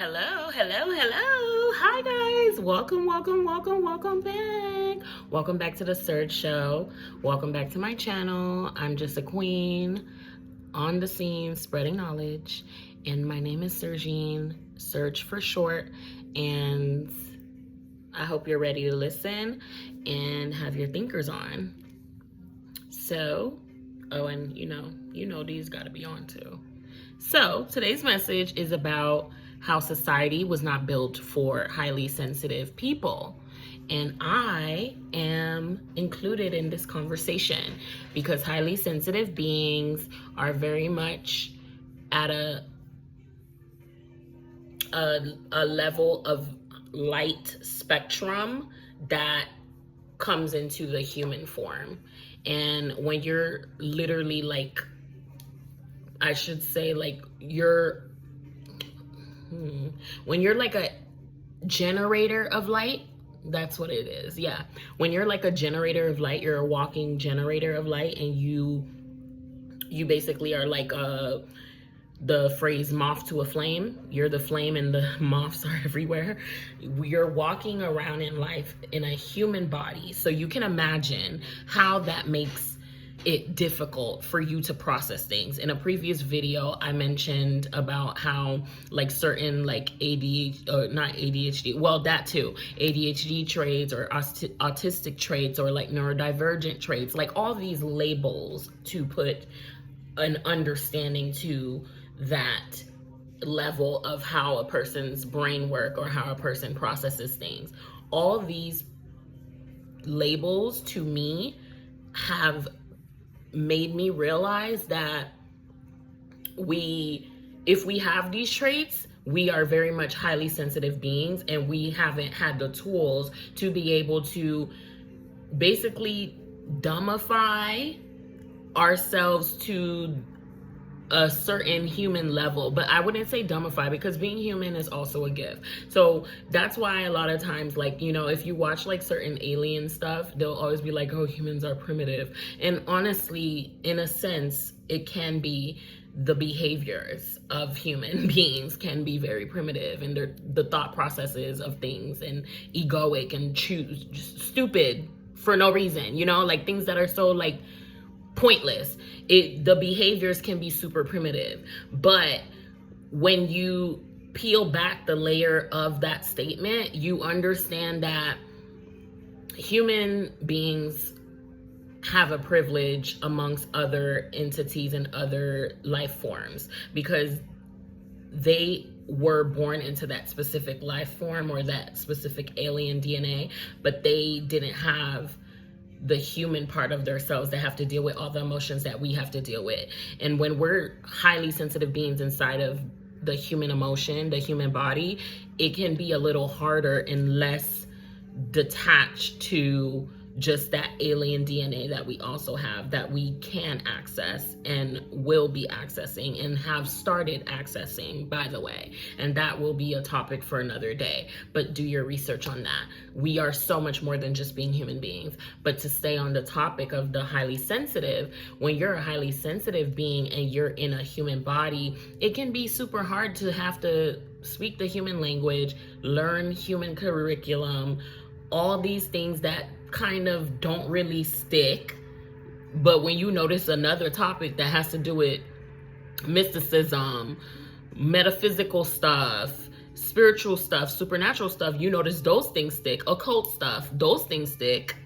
Hello, hello, hello. Hi guys. Welcome back. Welcome back to the TheSergShow. Welcome back to my channel. I'm just a queen on the scene spreading knowledge. And my name is Sergine, Serge for short. And I hope you're ready to listen and have your thinkers on. So, and you know these gotta be on too. So today's message is about how society was not built for highly sensitive people. And I am included in this conversation because highly sensitive beings are very much at a level of light spectrum that comes into the human form. And when you're literally when you're like a generator of light, that's what it is. Yeah. When you're like a generator of light, you're a walking generator of light, and you basically are like the phrase moth to a flame. You're the flame and the moths are everywhere. You're walking around in life in a human body. So you can imagine how that makes it difficult for you to process things. In a previous video, I mentioned about how certain ADHD, or not ADHD, well, that too, ADHD traits or autistic traits or neurodivergent traits, all these labels to put an understanding to that level of how a person's brain work or how a person processes things. All these labels to me have made me realize that if we have these traits, we are very much highly sensitive beings, and we haven't had the tools to be able to basically dumbify ourselves to a certain human level. But I wouldn't say dumbify, because being human is also a gift. So that's why a lot of times, if you watch certain alien stuff, they'll always be like, oh, humans are primitive. And honestly, in a sense, it can be. The behaviors of human beings can be very primitive, and the thought processes of things, and egoic and just stupid for no reason, things that are so pointless. The behaviors can be super primitive. But when you peel back the layer of that statement, you understand that human beings have a privilege amongst other entities and other life forms, because they were born into that specific life form or that specific alien DNA, but they didn't have the human part of themselves that have to deal with all the emotions that we have to deal with. And when we're highly sensitive beings inside of the human emotion, the human body, it can be a little harder and less detached to just that alien DNA that we also have, that we can access and will be accessing and have started accessing, by the way. And that will be a topic for another day, but do your research on that. We are so much more than just being human beings. But to stay on the topic of the highly sensitive, when you're a highly sensitive being and you're in a human body, it can be super hard to have to speak the human language, learn human curriculum, all these things that kind of don't really stick. But when you notice another topic that has to do with mysticism, metaphysical stuff, spiritual stuff, supernatural stuff, you notice those things stick. Occult stuff, those things stick.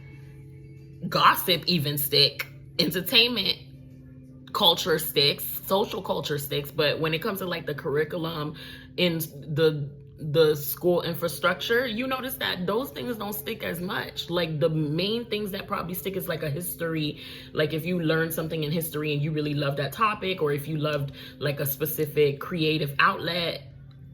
Gossip even stick. Entertainment culture sticks. Social culture sticks. But when it comes to the curriculum in the school infrastructure, you notice that those things don't stick as much. The main things that probably stick is a history. If you learn something in history and you really love that topic, or if you loved a specific creative outlet,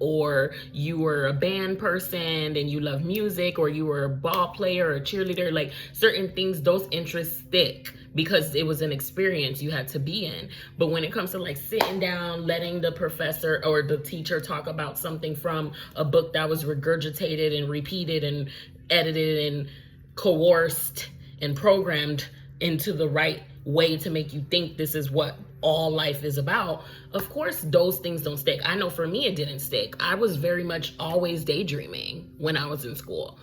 or you were a band person and you love music, or you were a ball player or a cheerleader, certain things, those interests stick because it was an experience you had to be in. But when it comes to sitting down, letting the professor or the teacher talk about something from a book that was regurgitated and repeated and edited and coerced and programmed into the right way to make you think this is what all life is about, of course, those things don't stick. I know for me, it didn't stick. I was very much always daydreaming when I was in school.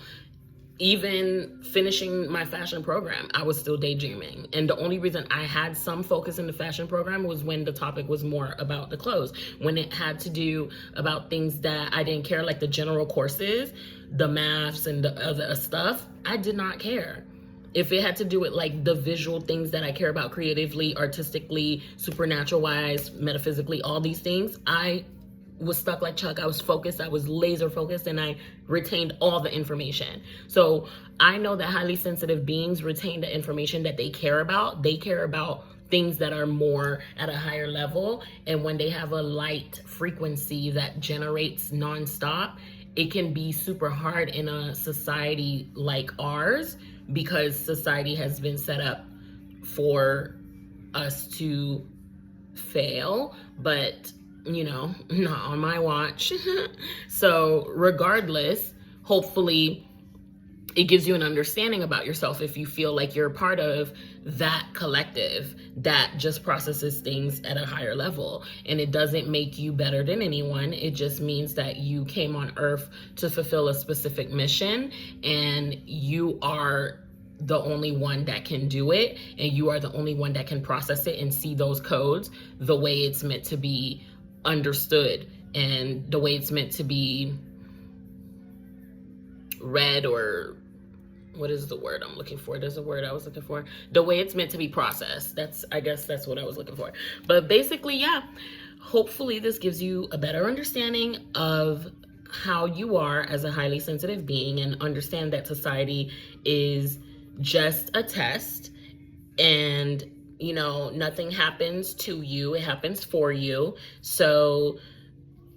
Even finishing my fashion program, I was still daydreaming. And the only reason I had some focus in the fashion program was when the topic was more about the clothes. When it had to do about things that I didn't care, like the general courses, the maths and the other stuff, I did not care. If it had to do with like the visual things that I care about creatively, artistically, supernatural wise, metaphysically, all these things, I was stuck like Chuck. I was focused, I was laser focused, and I retained all the information. So I know that highly sensitive beings retain the information that they care about. They care about things that are more at a higher level. And when they have a light frequency that generates nonstop, it can be super hard in a society like ours, because society has been set up for us to fail, but not on my watch. So regardless, hopefully it gives you an understanding about yourself if you feel like you're part of that collective that just processes things at a higher level. And it doesn't make you better than anyone. It just means that you came on earth to fulfill a specific mission, and you are the only one that can do it, and you are the only one that can process it and see those codes the way it's meant to be understood and the way it's meant to be read, or what is the word I'm looking for? There's a word I was looking for. The way it's meant to be processed. I guess that's what I was looking for. But basically, yeah, hopefully this gives you a better understanding of how you are as a highly sensitive being, and understand that society is just a test, and nothing happens to you, it happens for you. So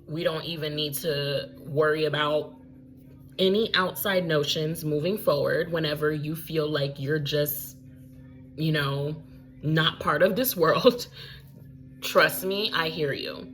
we don't even need to worry about any outside notions moving forward whenever you feel like you're just, not part of this world. Trust me, I hear you.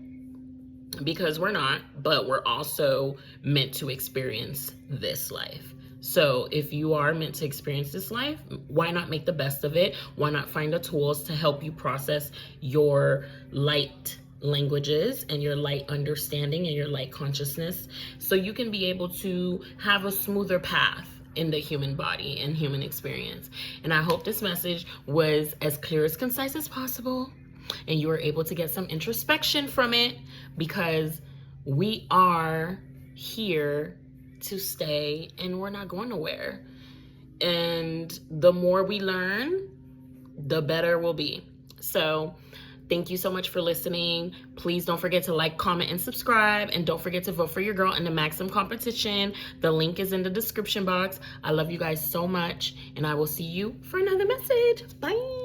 Because we're not, but we're also meant to experience this life. So if you are meant to experience this life, why not make the best of it? Why not find the tools to help you process your light languages and your light understanding and your light consciousness, so you can be able to have a smoother path in the human body and human experience. And I hope this message was as clear, as concise as possible, and you were able to get some introspection from it, because we are here to stay and we're not going nowhere. And the more we learn, the better we'll be. So thank you so much for listening. Please don't forget to like, comment, and subscribe. And don't forget to vote for your girl in the Maxim competition. The link is in the description box. I love you guys so much, and I will see you for another message. Bye.